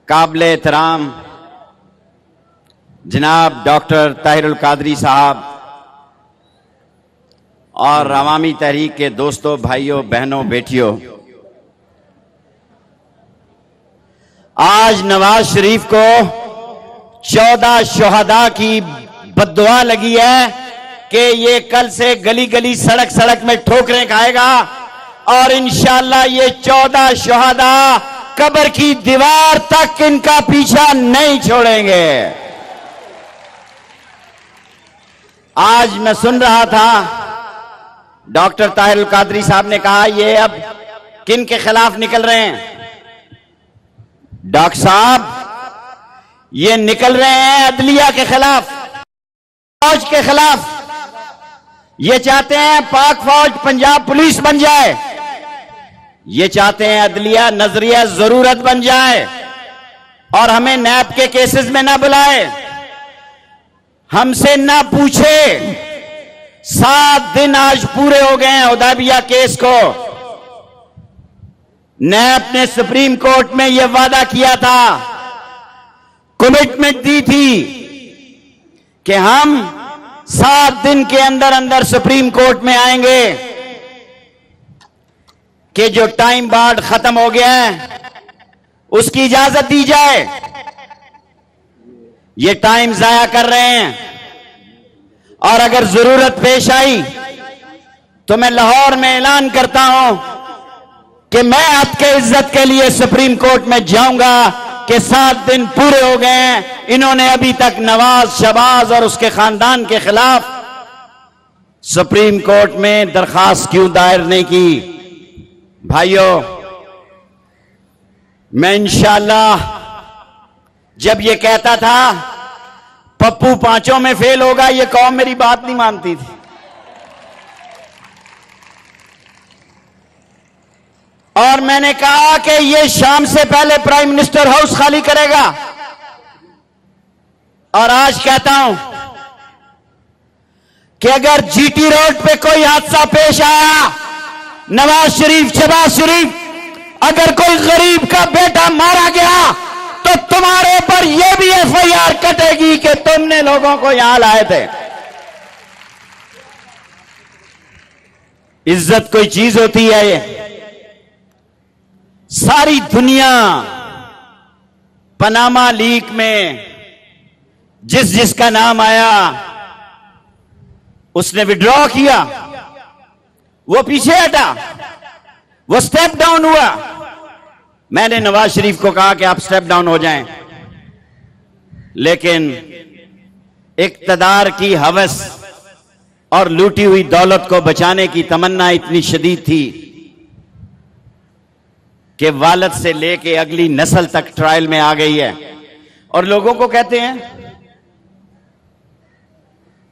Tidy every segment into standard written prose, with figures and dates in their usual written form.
काबिल एहतराम जनाब डॉक्टर ताहिरुल कादरी साहब और अवामी तहरीक के दोस्तों, भाइयों, बहनों, बेटियों, आज नवाज शरीफ को 14 शोहदा की बद्दुआ लगी है कि ये कल से गली गली सड़क सड़क में ठोकरें खाएगा और इंशाअल्लाह ये 14 शोहदा कब्र की दीवार तक इनका पीछा नहीं छोड़ेंगे। आज मैं सुन रहा था डॉक्टर ताहिरुल कादरी साहब ने कहा ये अब किन के खिलाफ निकल रहे हैं। डॉक्टर साहब, ये निकल रहे हैं अदलिया के खिलाफ, फौज के खिलाफ। ये चाहते हैं पाक फौज पंजाब पुलिस बन जाए, ये चाहते हैं अदलिया नजरिया जरूरत बन जाए और हमें नैब के केसेस में ना बुलाए, हमसे ना पूछे। 7 दिन आज पूरे हो गए हैं हुदैबिया केस को। नैब ने सुप्रीम कोर्ट में यह वादा किया था, कमिटमेंट दी थी कि हम 7 दिन के अंदर अंदर सुप्रीम कोर्ट में आएंगे कि जो टाइम बार्ड खत्म हो गया है उसकी इजाजत दी जाए। ये टाइम जाया कर रहे हैं और अगर जरूरत पेश आई तो मैं लाहौर में ऐलान करता हूं कि मैं आपके इज्जत के लिए सुप्रीम कोर्ट में जाऊंगा कि 7 दिन पूरे हो गए हैं, इन्होंने अभी तक नवाज शहबाज और उसके खानदान के खिलाफ सुप्रीम कोर्ट में दरखास्त क्यों दायर नहीं की। भाइयों, मैं इंशाअल्लाह जब ये कहता था पप्पू 5 में फेल होगा, ये कौम मेरी बात नहीं मानती थी। और मैंने कहा कि ये शाम से पहले प्राइम मिनिस्टर हाउस खाली करेगा। और आज कहता हूं कि अगर जीटी रोड पे कोई हादसा पेश आया, नवाज शरीफ, शहबाज शरीफ, अगर कोई गरीब का बेटा मारा गया तो तुम्हारे पर यह भी एफआईआर कटेगी कि तुमने लोगों को यहां लाए थे। इज्जत कोई चीज होती है। ये सारी दुनिया पनामा लीक में जिसका नाम आया उसने विड्रॉ किया, वो पीछे हटा, वो स्टेप डाउन हुआ। मैंने नवाज शरीफ को कहा कि आप स्टेप डाउन हो जाएं, लेकिन इक्तदार की हवस और लूटी हुई दौलत को बचाने की तमन्ना इतनी शदीद थी कि वालद से लेके अगली नस्ल तक ट्रायल में आ गई है। और लोगों को कहते हैं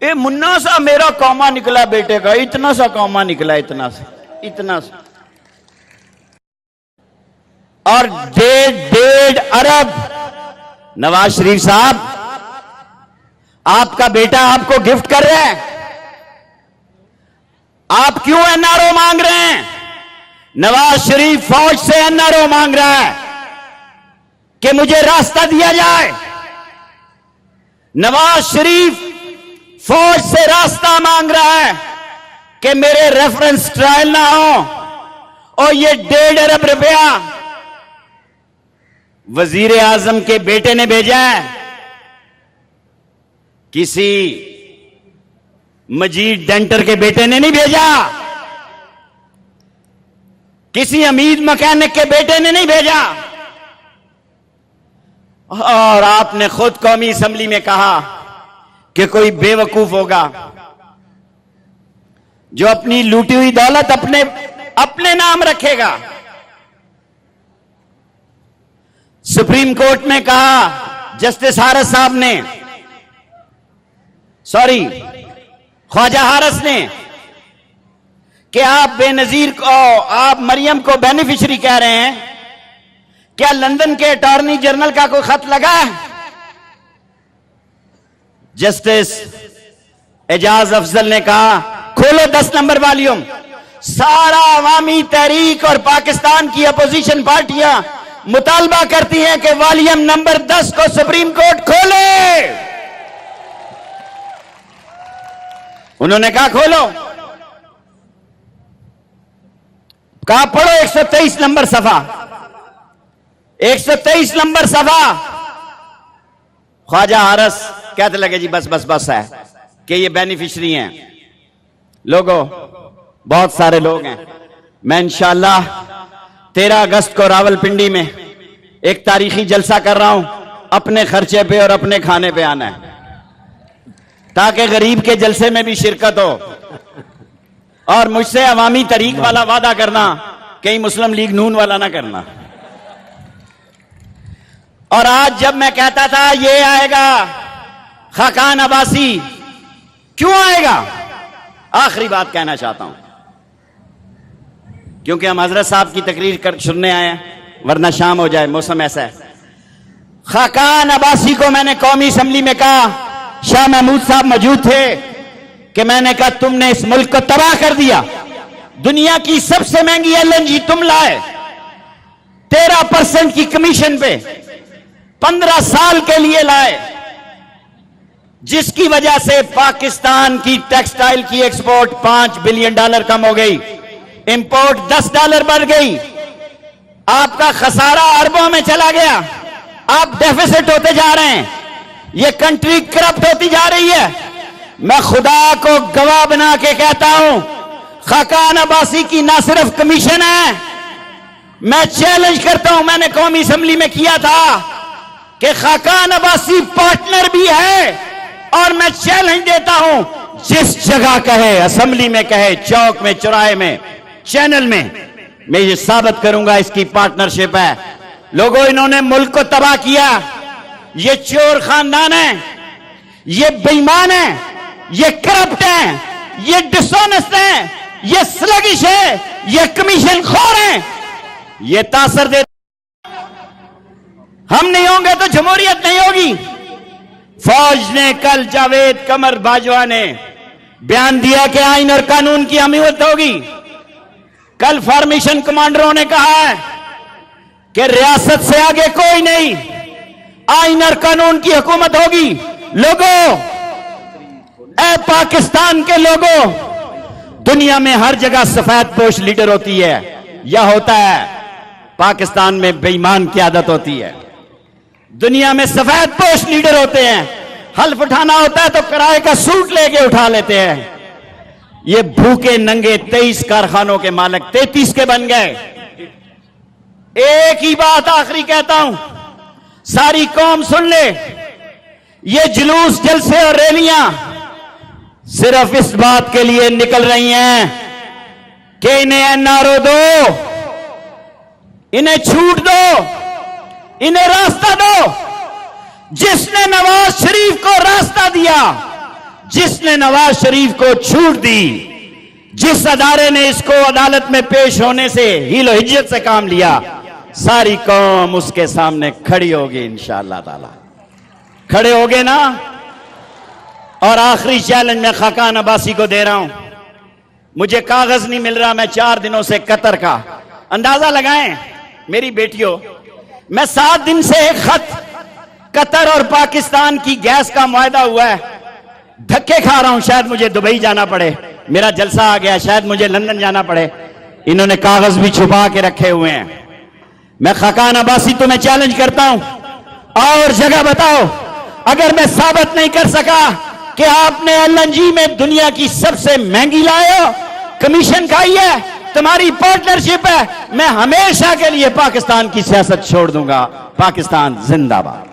ए मुन्ना सा मेरा कौमा निकला बेटे का, इतना सा कौमा निकला, इतना सा। और 1.5 अरब नवाज शरीफ साहब, आपका बेटा आपको गिफ्ट कर रहा है, आप क्यों एनआरओ मांग रहे हैं? नवाज शरीफ फौज से एनआरओ मांग रहा है कि मुझे रास्ता दिया जाए। नवाज शरीफ फौज से रास्ता मांग रहा है कि मेरे रेफरेंस ट्रायल ना हो। और ये 1.5 अरब रुपया वजीर आजम के बेटे ने भेजा है, किसी मजीद डेंटर के बेटे ने नहीं भेजा, किसी हमीद मैकेनिक के बेटे ने नहीं भेजा। और आपने खुद कौमी असेंबली में कहा कि कोई बेवकूफ होगा जो अपनी लूटी हुई दौलत अपने नाम रखेगा। सुप्रीम कोर्ट में कहा जस्टिस हारिस साहब ने, सॉरी ख्वाजा हारिस ने, कि आप बेनजीर को, आप मरियम को बेनिफिशियरी कह रहे हैं। क्या लंदन के अटॉर्नी जनरल का कोई खत लगा है? जस्टिस एजाज अफजल ने कहा खोलो 10 नंबर वॉल्यूम, सारा अवामी तहरीक और पाकिस्तान की अपोजिशन पार्टियां मुतालबा करती हैं कि वॉल्यूम नंबर 10 को सुप्रीम कोर्ट खोले। उन्होंने कहा खोलो, कहा पढ़ो 123 नंबर सफा, 123 नंबर सफा। ख्वाजा हारस कहते लगे जी बस बस बस है कि ये बेनिफिशरी हैं। लोगों, बहुत सारे लोग हैं। मैं इंशाअल्लाह 13 अगस्त को रावलपिंडी में एक तारीखी जलसा कर रहा हूं। अपने खर्चे पे और अपने खाने पे आना है, ताकि गरीब के जलसे में भी शिरकत हो। और मुझसे अवामी तरीक वाला वादा करना, कहीं मुस्लिम लीग नून वाला ना करना। और आज जब मैं कहता था ये आएगा खाकान अब्बासी, क्यों आएगा? आखिरी बात कहना चाहता हूं, क्योंकि हम हजरत साहब की तकरीर कर सुनने आए हैं, वरना शाम हो जाए, मौसम ऐसा है। खाकान अब्बासी को मैंने कौमी असम्बली में कहा, शाह महमूद साहब मौजूद थे, कि मैंने कहा तुमने इस मुल्क को तबाह कर दिया। दुनिया की सबसे महंगी LNG तुम लाए 13% की कमीशन पे, 15 साल के लिए लाए, जिसकी वजह से पाकिस्तान की टेक्सटाइल की एक्सपोर्ट $5 बिलियन कम हो गई, इंपोर्ट $10 बढ़ गई, आपका खसारा अरबों में चला गया, आप डेफिसिट होते जा रहे हैं, ये कंट्री करप्ट होती जा रही है। मैं खुदा को गवाह बना के कहता हूं, खाकान अब्बासी की ना सिर्फ कमीशन है, मैं चैलेंज करता हूं, मैंने कौमी असेंबली में किया था कि खाकान अब्बासी पार्टनर भी है। और मैं चैलेंज देता हूं, जिस जगह कहे, असेंबली में कहे, चौक में, चौराहे में, चैनल में, मैं ये साबित करूंगा इसकी पार्टनरशिप है। लोगों, इन्होंने मुल्क को तबाह किया। ये चोर खानदान है, ये बेईमान है, ये करप्ट है, ये डिसऑनेस्ट है, ये स्लगिश है, ये कमीशन खोर है, ये तासर दे। हम नहीं होंगे तो जमहूरियत नहीं होगी। फौज ने कल जावेद कमर बाजवा ने बयान दिया कि आइन और कानून की हमीयत होगी। कल फॉर्मेशन कमांडरों ने कहा है कि रियासत से आगे कोई नहीं, आइन और कानून की हुकूमत होगी। लोगों, ए पाकिस्तान के लोगों, दुनिया में हर जगह सफेद पोश लीडर होती है, यह होता है पाकिस्तान में बेईमान की आदत होती है। दुनिया में सफेद पोश लीडर होते हैं, हल्फ उठाना होता है तो किराए का सूट लेके उठा लेते हैं। ये भूखे नंगे 23 कारखानों के मालिक 33 के बन गए। एक ही बात आखिरी कहता हूं, सारी कौम सुन ले, ये जुलूस, जलसे और रैलियां सिर्फ इस बात के लिए निकल रही हैं कि इन्हें एनआरओ दो, इन्हें छूट दो, इन्हें रास्ता दो। जिसने नवाज शरीफ को रास्ता दिया, जिसने नवाज शरीफ को छूट दी, जिस अदारे ने इसको अदालत में पेश होने से हीलो हिज्जत से काम लिया, सारी कौम उसके सामने खड़ी होगी इंशाअल्लाह ताला। खड़े होगे ना? और आखिरी चैलेंज मैं खाकान अब्बासी को दे रहा हूं। मुझे कागज नहीं मिल रहा, मैं 4 दिनों से कतर का, अंदाजा लगाएं मेरी बेटियों, मैं 7 दिन से एक खत, कतर और पाकिस्तान की गैस का मुआहदा हुआ है, धक्के खा रहा हूं, शायद मुझे दुबई जाना पड़े, मेरा जलसा आ गया, शायद मुझे लंदन जाना पड़े, इन्होंने कागज भी छुपा के रखे हुए हैं। मैं खाकान अब्बासी तुम्हें चैलेंज करता हूं, और जगह बताओ। अगर मैं साबित नहीं कर सका कि आपने LNG में दुनिया की सबसे महंगी लाए हो, कमीशन खाई है, तुम्हारी पार्टनरशिप है, मैं हमेशा के लिए पाकिस्तान की सियासत छोड़ दूंगा। पाकिस्तान जिंदाबाद।